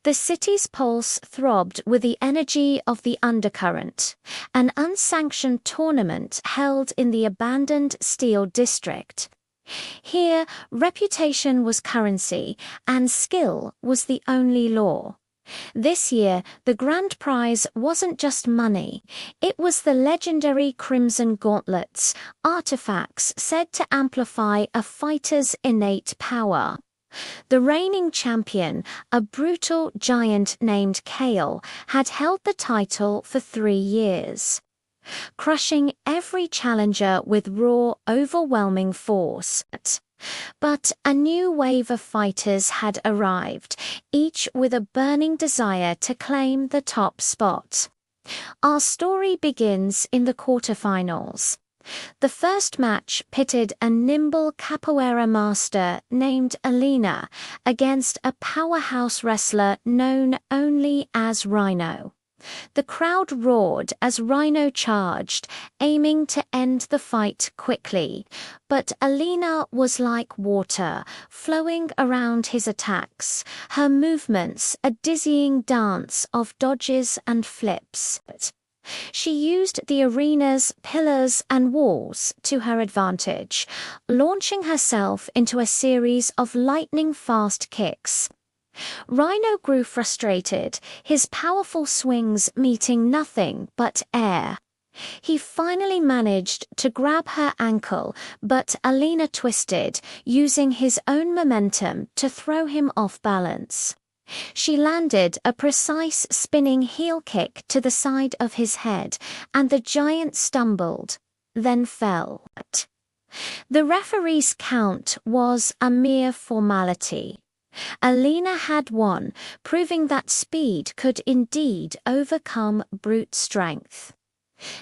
The city's pulse throbbed with the energy of the undercurrent, an unsanctioned tournament held in the abandoned Steel District. Here, reputation was currency, and skill was the only law. This year, the grand prize wasn't just money, it was the legendary Crimson Gauntlets, artifacts said to amplify a fighter's innate power. The reigning champion, a brutal giant named Kale, had held the title for 3 years, crushing every challenger with raw, overwhelming force. But a new wave of fighters had arrived, each with a burning desire to claim the top spot. Our story begins in the quarterfinals. The first match pitted a nimble capoeira master named Alina against a powerhouse wrestler known only as Rhino. The crowd roared as Rhino charged, aiming to end the fight quickly, but Alina was like water, flowing around his attacks, her movements a dizzying dance of dodges and flips. She used the arena's pillars and walls to her advantage, launching herself into a series of lightning-fast kicks. Rhino grew frustrated, his powerful swings meeting nothing but air. He finally managed to grab her ankle, but Alina twisted, using his own momentum to throw him off balance. She landed a precise spinning heel kick to the side of his head, and the giant stumbled, then fell. The referee's count was a mere formality. Alina had won, proving that speed could indeed overcome brute strength.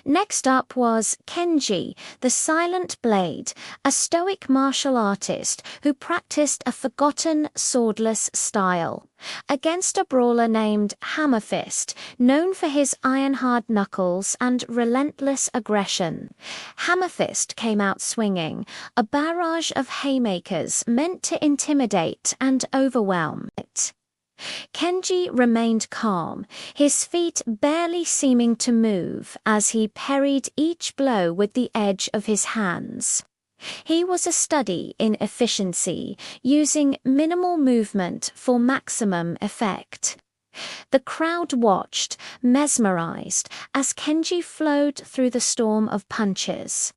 Next up was Kenji, the Silent Blade, a stoic martial artist who practiced a forgotten swordless style, against a brawler named Hammerfist, known for his iron-hard knuckles and relentless aggression. Hammerfist came out swinging, a barrage of haymakers meant to intimidate and overwhelm it. Kenji remained calm, his feet barely seeming to move as he parried each blow with the edge of his hands. He was a study in efficiency, using minimal movement for maximum effect. The crowd watched, mesmerized, as Kenji flowed through the storm of punches.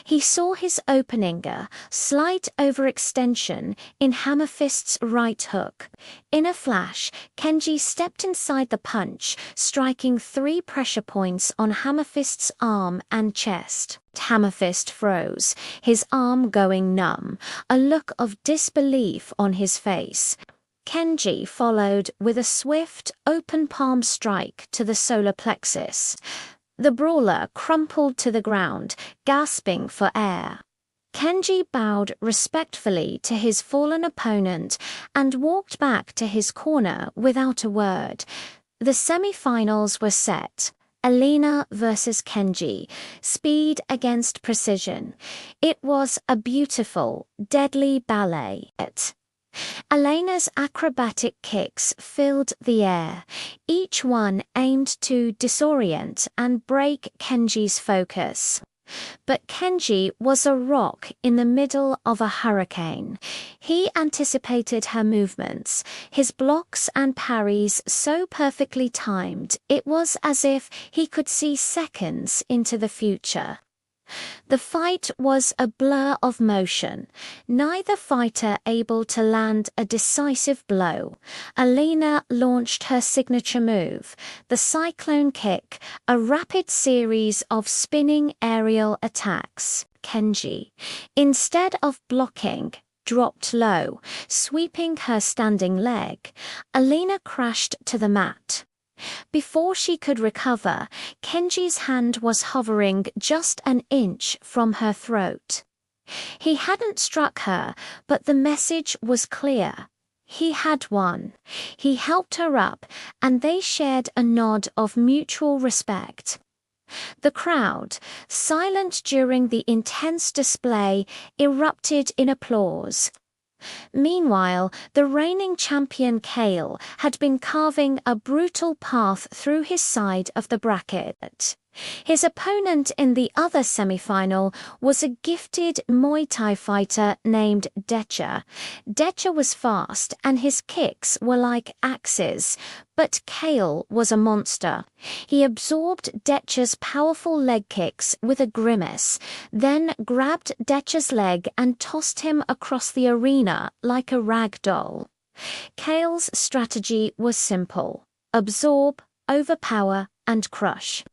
He saw his opening, slight overextension in Hammerfist's right hook. In a flash, Kenji stepped inside the punch, striking 3 pressure points on Hammerfist's arm and chest. Hammerfist froze, his arm going numb, a look of disbelief on his face. Kenji followed with a swift, open palm strike to the solar plexus. The brawler crumpled to the ground, gasping for air. Kenji bowed respectfully to his fallen opponent and walked back to his corner without a word. The semi-finals were set. Alina versus Kenji, speed against precision. It was a beautiful, deadly ballet. Alina's acrobatic kicks filled the air, each one aimed to disorient and break Kenji's focus. But Kenji was a rock in the middle of a hurricane. He anticipated her movements, his blocks and parries so perfectly timed it was as if he could see seconds into the future. The fight was a blur of motion, neither fighter able to land a decisive blow. Alina launched her signature move, the cyclone kick, a rapid series of spinning aerial attacks. Kenji, instead of blocking, dropped low, sweeping her standing leg. Alina crashed to the mat. Before she could recover, Kenji's hand was hovering just an inch from her throat. He hadn't struck her, but the message was clear. He had won. He helped her up, and they shared a nod of mutual respect. The crowd, silent during the intense display, erupted in applause. Meanwhile, the reigning champion Kale had been carving a brutal path through his side of the bracket. His opponent in the other semi-final was a gifted Muay Thai fighter named Decha. Decha was fast and his kicks were like axes, but Kale was a monster. He absorbed Decha's powerful leg kicks with a grimace, then grabbed Decha's leg and tossed him across the arena like a rag doll. Kale's strategy was simple: absorb, overpower, and crush.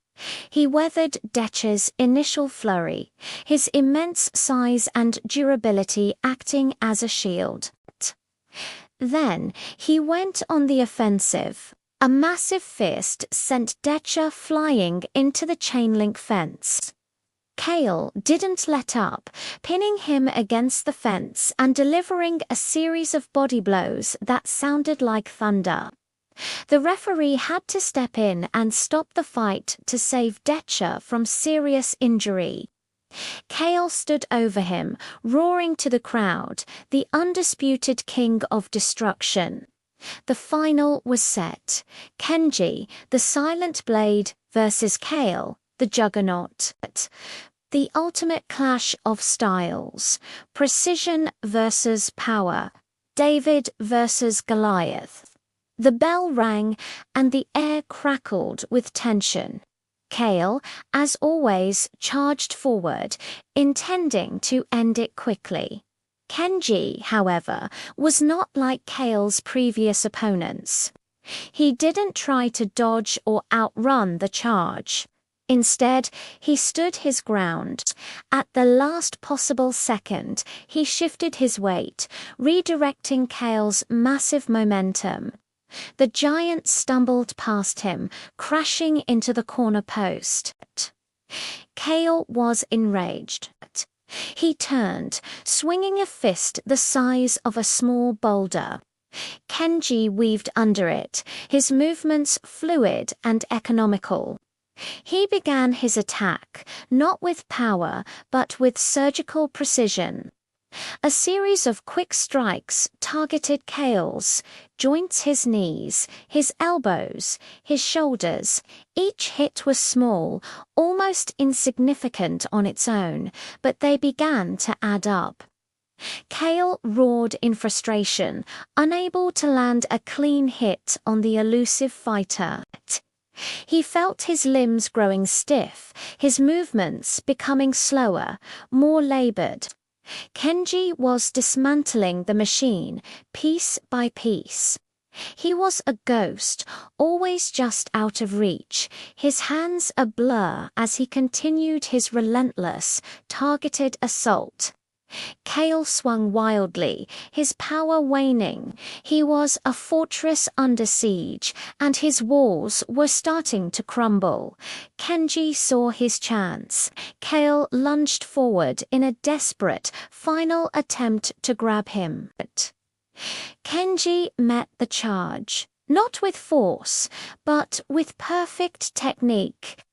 He weathered Decha's initial flurry, his immense size and durability acting as a shield. Then he went on the offensive. A massive fist sent Decha flying into the chain-link fence. Kale didn't let up, pinning him against the fence and delivering a series of body blows that sounded like thunder. The referee had to step in and stop the fight to save Decha from serious injury. Kale stood over him, roaring to the crowd, the undisputed king of destruction. The final was set: Kenji, the Silent Blade, versus Kale, the Juggernaut. The ultimate clash of styles. Precision versus power. David versus Goliath. The bell rang and the air crackled with tension. Kale, as always, charged forward, intending to end it quickly. Kenji, however, was not like Kale's previous opponents. He didn't try to dodge or outrun the charge. Instead, he stood his ground. At the last possible second, he shifted his weight, redirecting Kale's massive momentum. The giant stumbled past him, crashing into the corner post. Kale was enraged. He turned, swinging a fist the size of a small boulder. Kenji weaved under it, his movements fluid and economical. He began his attack, not with power, but with surgical precision. A series of quick strikes targeted Kale's joints, his knees, his elbows, his shoulders. Each hit was small, almost insignificant on its own, but they began to add up. Kale roared in frustration, unable to land a clean hit on the elusive fighter. He felt his limbs growing stiff, his movements becoming slower, more labored. Kenji was dismantling the machine, piece by piece. He was a ghost, always just out of reach, his hands a blur as he continued his relentless, targeted assault. Kale swung wildly, his power waning. He was a fortress under siege, and his walls were starting to crumble. Kenji saw his chance. Kale lunged forward in a desperate, final attempt to grab him. Kenji met the charge, not with force, but with perfect technique.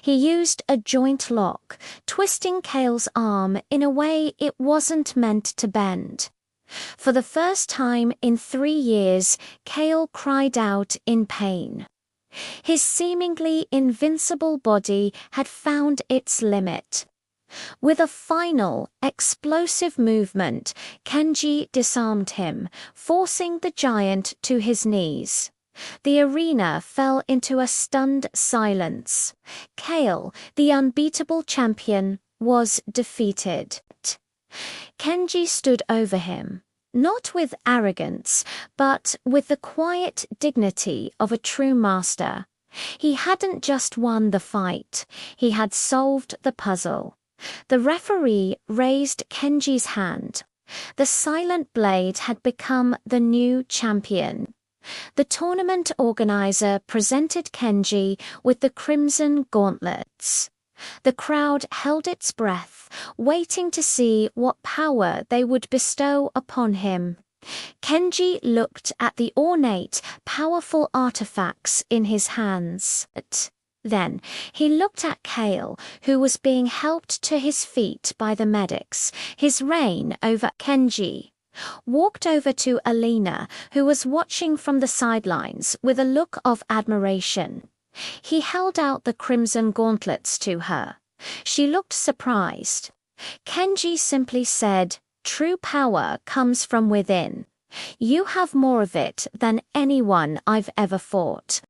He used a joint lock, twisting Kale's arm in a way it wasn't meant to bend. For the first time in 3 years, Kale cried out in pain. His seemingly invincible body had found its limit. With a final, explosive movement, Kenji disarmed him, forcing the giant to his knees. The arena fell into a stunned silence. Kale, the unbeatable champion, was defeated. Kenji stood over him, not with arrogance, but with the quiet dignity of a true master. He hadn't just won the fight, he had solved the puzzle. The referee raised Kenji's hand. The Silent Blade had become the new champion. The tournament organizer presented Kenji with the crimson gauntlets. The crowd held its breath, waiting to see what power they would bestow upon him. Kenji looked at the ornate, powerful artifacts in his hands. Then he looked at Kale, who was being helped to his feet by the medics. His reign over Kenji walked over to Alina, who was watching from the sidelines with a look of admiration. He held out the crimson gauntlets to her. She looked surprised. Kenji simply said, "True power comes from within. You have more of it than anyone I've ever fought."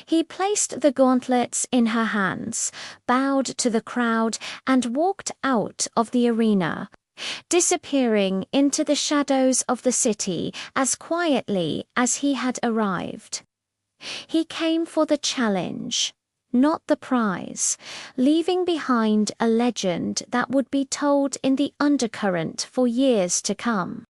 He placed the gauntlets in her hands, bowed to the crowd, and walked out of the arena, disappearing into the shadows of the city as quietly as he had arrived. He came for the challenge, not the prize, leaving behind a legend that would be told in the undercurrent for years to come.